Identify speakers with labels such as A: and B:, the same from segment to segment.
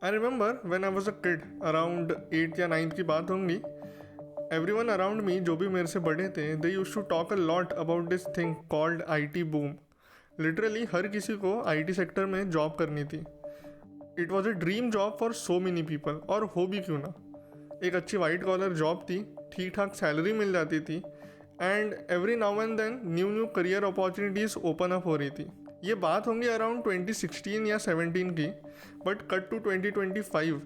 A: I remember when I was a kid, around 8 या 9 की बात होंगी. एवरीवन अराउंड मी, जो भी मेरे से बड़े थे, they used to talk a lot about this thing called IT boom. Literally हर किसी को आईटी सेक्टर में जॉब करनी थी. It was a dream job for so many people, और हो भी क्यों ना. एक अच्छी वाइट कॉलर जॉब थी, ठीक ठाक सैलरी मिल जाती थी, and every now and then new new career opportunities open up हो रही थी. ये बात होंगी अराउंड 2016 या 17 की. बट कट टू 2025,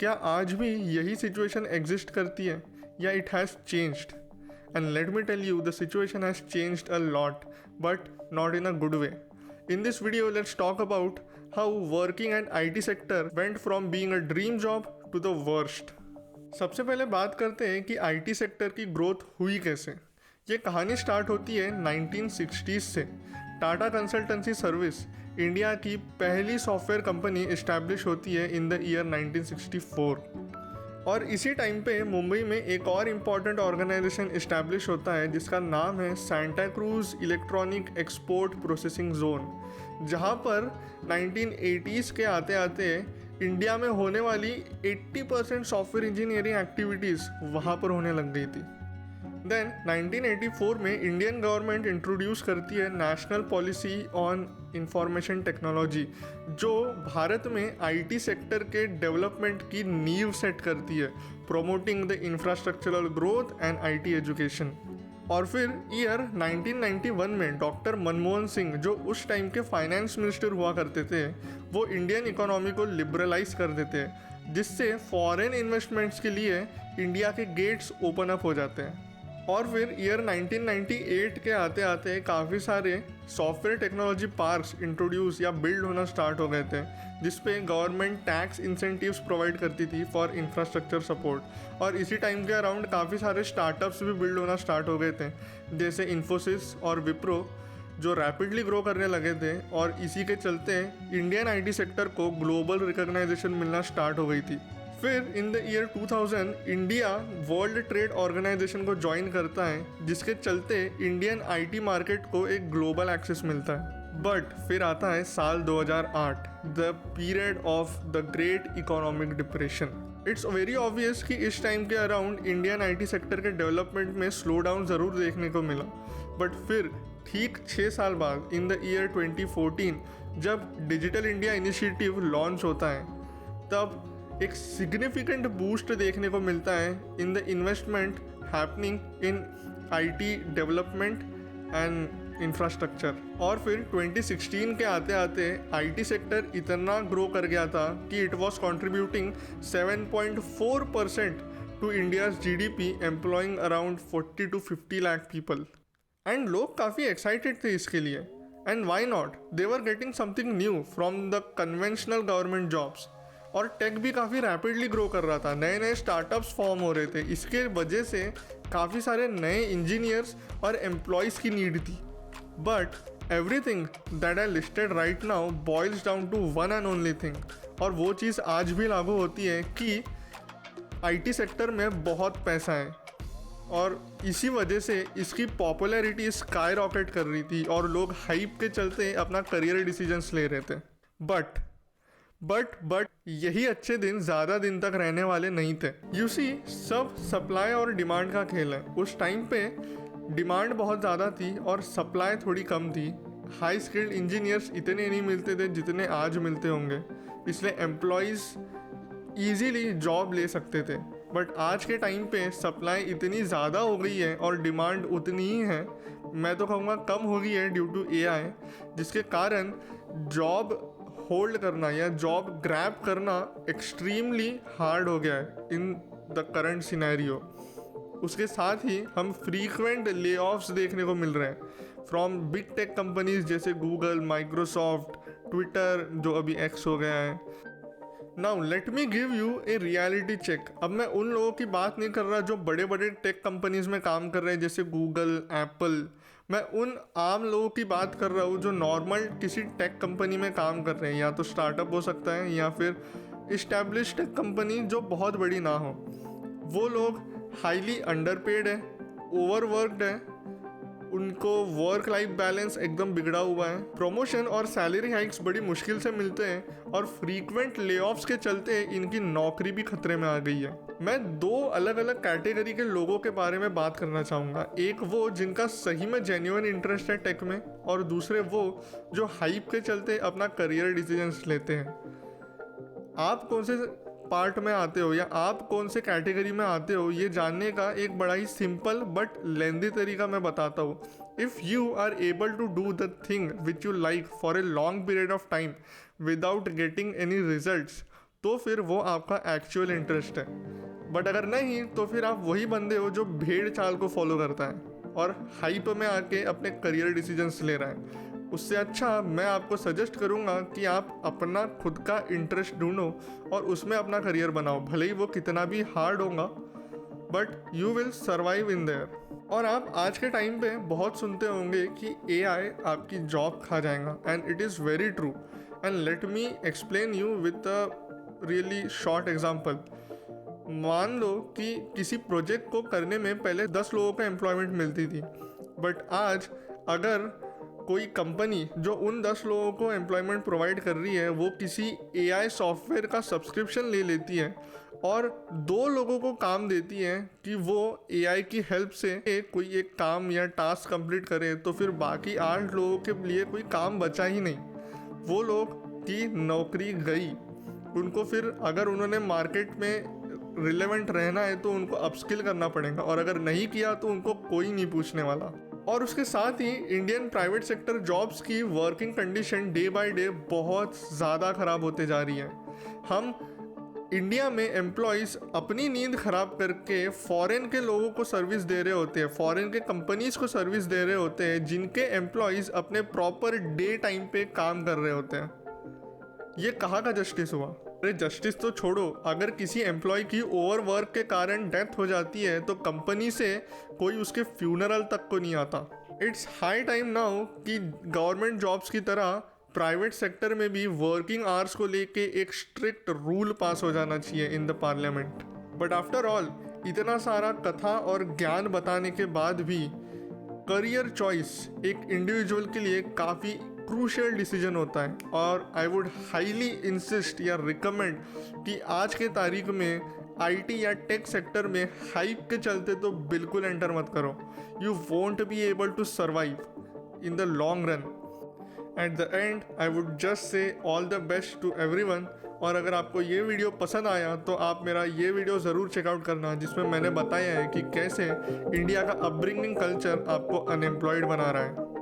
A: क्या आज भी यही सिचुएशन एग्जिस्ट करती है या it has changed? And let me tell you, the situation has changed a lot, but not in a good way. In this video, let's talk about how working at IT sector went from being a dream job to the worst. सबसे पहले बात करते हैं कि IT sector की growth हुई कैसे. ये कहानी स्टार्ट होती है 1960s से. टाटा कंसल्टेंसी सर्विस, इंडिया की पहली सॉफ्टवेयर कंपनी इस्टेब्लिश होती है इन द ईयर 1964. और इसी टाइम पे मुंबई में एक और इम्पॉर्टेंट ऑर्गेनाइजेशन इस्टेब्लिश होता है जिसका नाम है Santa cruise electronic export processing zone, जहाँ पर 1980s के आते आते इंडिया में होने वाली 80% सॉफ्टवेयर इंजीनियरिंग एक्टिविटीज़ वहाँ पर होने लग गई थी. देन 1984 में इंडियन गवर्नमेंट इंट्रोड्यूस करती है national policy on information technology, जो भारत में आईटी सेक्टर के डेवलपमेंट की नींव सेट करती है, promoting the infrastructural growth and IT education. और फिर ईयर 1991 में डॉक्टर मनमोहन सिंह, जो उस टाइम के फाइनेंस मिनिस्टर हुआ करते थे, वो इंडियन इकोनॉमी को लिबरलाइज कर देते हैं, जिससे फॉरेन इन्वेस्टमेंट्स के लिए इंडिया के गेट्स ओपन अप हो जाते हैं. और फिर ईयर 1998 के आते आते काफ़ी सारे सॉफ्टवेयर टेक्नोलॉजी पार्क्स इंट्रोड्यूस या बिल्ड होना स्टार्ट हो गए थे, जिसपे गवर्नमेंट टैक्स इंसेंटिव्स प्रोवाइड करती थी फॉर इंफ्रास्ट्रक्चर सपोर्ट. और इसी टाइम के अराउंड काफ़ी सारे स्टार्टअप्स भी बिल्ड होना स्टार्ट हो गए थे, जैसे इन्फोसिस और विप्रो, जो रैपिडली ग्रो करने लगे थे. और इसी के चलते इंडियन आईटी सेक्टर को ग्लोबल रिकॉग्नाइजेशन मिलना स्टार्ट हो गई थी. फिर in the year 2000 India world trade organisation को ज्वाइन करता है, जिसके चलते इंडियन आईटी मार्केट को एक ग्लोबल एक्सेस मिलता है. बट फिर आता है साल 2008, the period of the great economic depression. It's very obvious कि इस टाइम के अराउंड इंडियन आईटी सेक्टर के डेवलपमेंट में स्लो डाउन ज़रूर देखने को मिला. बट फिर ठीक 6 साल बाद इन द ईयर 2014, जब डिजिटल इंडिया इनिशिएटिव लॉन्च होता है, तब एक सिग्निफिकेंट बूस्ट देखने को मिलता है in the investment happening in IT development and infrastructure. और फिर 2016 के आते आते आईटी सेक्टर इतना ग्रो कर गया था कि it was contributing 7.4% to India's GDP, employing around 40 to 50 lakh people. And लोग काफ़ी एक्साइटेड थे इसके लिए. And why not, they were getting something new from the conventional government jobs. और टेक भी काफ़ी रैपिडली ग्रो कर रहा था, नए नए स्टार्टअप्स फॉर्म हो रहे थे. इसके वजह से काफ़ी सारे नए इंजीनियर्स और एम्प्लॉयज़ की नीड थी. But everything that I listed right now boils down to one and only thing, और वो चीज़ आज भी लागू होती है कि आईटी सेक्टर में बहुत पैसा है, और इसी वजह से इसकी पॉपुलैरिटी स्काई रॉकेट कर रही थी और लोग हाइप के चलते अपना करियर डिसीजंस ले रहे थे. बट यही अच्छे दिन ज़्यादा दिन तक रहने वाले नहीं थे. यू सी, सब सप्लाई और डिमांड का खेल है. उस टाइम पे डिमांड बहुत ज़्यादा थी और सप्लाई थोड़ी कम थी. हाई स्किल्ड इंजीनियर्स इतने नहीं मिलते थे जितने आज मिलते होंगे, इसलिए एम्प्लॉयज़ ईजीली जॉब ले सकते थे. बट आज के टाइम पे सप्लाई इतनी ज़्यादा हो गई है और डिमांड उतनी ही है, मैं तो कहूँगा कम हो गई है ड्यू टू एआई, जिसके कारण जॉब होल्ड करना या जॉब ग्रैब करना एक्सट्रीमली हार्ड हो गया है इन द करंट सिनेरियो. उसके साथ ही हम फ्रीक्वेंट ले ऑफ्स देखने को मिल रहे हैं फ्रॉम बिग टेक कंपनीज जैसे गूगल, माइक्रोसॉफ्ट, ट्विटर, जो अभी एक्स हो गया है. Now let me give you a reality check. अब मैं उन लोगों की बात नहीं कर रहा जो बड़े बड़े टेक कंपनीज में काम कर रहे हैं जैसे गूगल, एप्पल. मैं उन आम लोगों की बात कर रहा हूँ जो नॉर्मल किसी टेक कंपनी में काम कर रहे हैं, या तो स्टार्टअप हो सकता है या फिर इस्टेब्लिश टेक कंपनी जो बहुत बड़ी ना हो. वो लोग हाईली अंडरपेड है, ओवरवर्कड है, उनको वर्क लाइफ बैलेंस एकदम बिगड़ा हुआ है, प्रमोशन और सैलरी हाइक्स बड़ी मुश्किल से मिलते हैं और फ्रीक्वेंट लेऑफ्स के चलते इनकी नौकरी भी खतरे में आ गई है। मैं दो अलग अलग कैटेगरी के लोगों के बारे में बात करना चाहूँगा। एक वो जिनका सही में जेन्युइन इंटरेस्ट है टेक में, और दूसरे वो जो हाइप के चलते अपना करियर डिसीजंस लेते हैं। आप कौन से पार्ट में आते हो या आप कौन से कैटेगरी में आते हो, ये जानने का एक बड़ा ही सिंपल बट लेंदी तरीका मैं बताता हूँ। If you are able to do the thing which you like for a long period of time without getting any results, तो फिर वो आपका एक्चुअल इंटरेस्ट है। बट अगर नहीं तो फिर आप वही बंदे हो जो भेड़ चाल को फॉलो करता है और हाइप में आके अपने करियर डिसीजंस ले रहा है। उससे अच्छा मैं आपको सजेस्ट करूंगा कि आप अपना खुद का इंटरेस्ट ढूंढो और उसमें अपना करियर बनाओ, भले ही वो कितना भी हार्ड होगा, but you will survive in their. और आप आज के टाइम पे बहुत सुनते होंगे कि AI आपकी जॉब खा जाएगा, and it is very true. And let me explain you with a really short example. मान लो कि किसी प्रोजेक्ट को करने में पहले 10 लोगों को एम्प्लॉयमेंट मिलती थी, बट आज अगर कोई कंपनी जो उन 10 लोगों को एम्प्लॉयमेंट प्रोवाइड कर रही है वो किसी AI सॉफ्टवेयर का सब्सक्रिप्शन ले लेती है और 2 लोगों को काम देती है कि वो AI की हेल्प से कोई एक काम या टास्क कंप्लीट करे, तो फिर बाकी 8 लोगों के लिए कोई काम बचा ही नहीं। वो लोग की नौकरी गई। उनको फिर अगर उन्होंने मार्केट में रिलेवेंट रहना है तो उनको अपस्किल करना पड़ेगा, और अगर नहीं किया तो उनको कोई नहीं पूछने वाला। और उसके साथ ही इंडियन प्राइवेट सेक्टर जॉब्स की working condition day by day बहुत ज़्यादा ख़राब होते जा रही है। हम इंडिया में एम्प्लॉयज़ अपनी नींद ख़राब करके फॉरेन के लोगों को सर्विस दे रहे होते हैं, फॉरेन के कंपनीज़ को सर्विस दे रहे होते हैं जिनके एम्प्लॉयज़ अपने प्रॉपर डे टाइम पे काम कर रहे होते हैं। ये कहाँ का जस्टिस हुआ? अरे जस्टिस तो छोड़ो, अगर किसी एम्प्लॉय की ओवरवर्क के कारण डेथ हो जाती है तो कंपनी से कोई उसके फ्यूनरल तक को नहीं आता। इट्स हाई टाइम नाउ कि गवर्नमेंट जॉब्स की तरह प्राइवेट सेक्टर में भी वर्किंग आवर्स को लेके एक स्ट्रिक्ट रूल पास हो जाना चाहिए in the parliament. But after all इतना सारा कथा और ज्ञान बताने के बाद भी करियर चॉइस एक इंडिविजुअल के लिए काफ़ी क्रूशियल डिसीजन होता है, और आई वुड हाईली इंसिस्ट या रिकमेंड कि आज के तारीख में IT या टेक सेक्टर में हाइप के चलते तो बिल्कुल एंटर मत करो। You won't be able to survive in the long run. At the end I would just say all the best to everyone. और अगर आपको ये वीडियो पसंद आया तो आप मेरा ये वीडियो ज़रूर चेकआउट करना, जिसमें मैंने बताया है कि कैसे इंडिया का अपब्रिंगिंग कल्चर आपको अनएम्प्लॉयड बना रहा है।